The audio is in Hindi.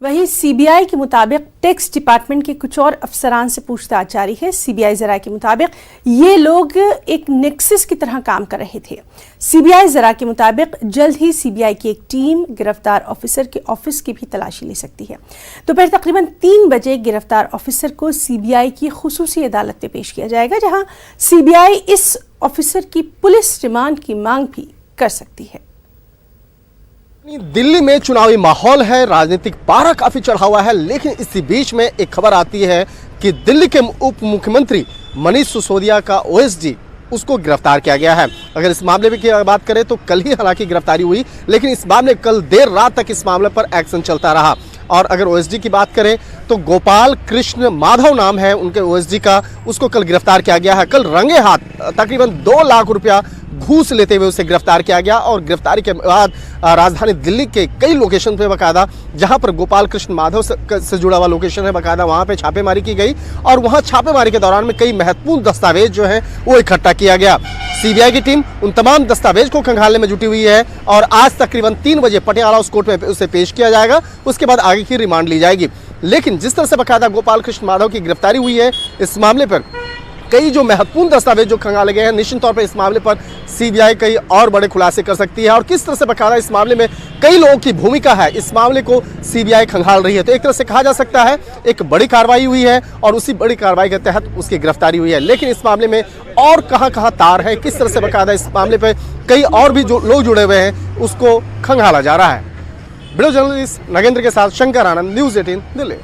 वहीं सीबीआई के मुताबिक टैक्स डिपार्टमेंट के कुछ और अफसरान से पूछताछ जारी है। सीबीआई जरा के मुताबिक ये लोग एक नेक्सस की तरह काम कर रहे थे। सीबीआई जरा के मुताबिक जल्द ही सीबीआई की एक टीम गिरफ्तार ऑफिसर के ऑफिस की भी तलाशी ले सकती है। दोपहर तकरीबन 3 बजे गिरफ्तार ऑफिसर को सीबीआई की खुसूसी अदालत में पेश किया जाएगा, जहां सीबीआई इस ऑफिसर की पुलिस रिमांड की मांग भी कर सकती है। दिल्ली में चुनावी माहौल है, राजनीतिक पारा काफी चढ़ा हुआ है, लेकिन इसी बीच में एक खबर आती है कि दिल्ली के उप मुख्यमंत्री मनीष सिसोदिया का ओएसडी उसको गिरफ्तार किया गया है। अगर इस मामले में की बात करें तो कल ही हालांकि गिरफ्तारी हुई, लेकिन इस मामले कल देर रात तक इस मामले पर एक्शन चलता रहा। और अगर ओएसडी की बात करें तो गोपाल कृष्ण माधव नाम है उनके ओएसडी का, उसको कल गिरफ्तार किया गया है। कल रंगे हाथ तकरीबन 2 लाख रुपया घूस लेते हुए उसे गिरफ्तार किया गया और गिरफ्तारी के बाद राजधानी दिल्ली के कई लोकेशन पे बकायदा, जहां पर गोपाल कृष्ण माधव से जुड़ा हुआ लोकेशन है बकायदा, वहां पे छापेमारी की गई और वहां छापेमारी के दौरान में कई महत्वपूर्ण दस्तावेज जो है वो इकट्ठा किया गया। सीबीआई की टीम उन तमाम दस्तावेज को खंगालने में जुटी हुई है और आज तकरीबन 3 बजे पटियाला हाउस कोर्ट में उसे पेश किया जाएगा। उसके बाद आगे की रिमांड ली जाएगी। लेकिन जिस तरह से बकायदा गोपाल कृष्ण माधव की गिरफ्तारी हुई है, इस मामले पर कई जो महत्वपूर्ण दस्तावेज जो खंगाले गए हैं, निश्चित तौर पर इस मामले पर सीबीआई कई और बड़े खुलासे कर सकती है। और किस तरह से बकायदा इस मामले में कई लोगों की भूमिका है, इस मामले को सीबीआई खंगाल रही है। तो एक तरह से कहा जा सकता है एक बड़ी कार्रवाई हुई है और उसी बड़ी कार्रवाई के तहत उसकी गिरफ्तारी हुई है। लेकिन इस मामले में और कहां तार है, किस तरह से बकायदा इस मामले पर कई और भी जो लोग जुड़े हुए हैं, उसको खंगाला जा रहा है। वीडियो जर्नलिस्ट नगेंद्र के साथ शंकर आनंद, न्यूज़ 18 दिल्ली।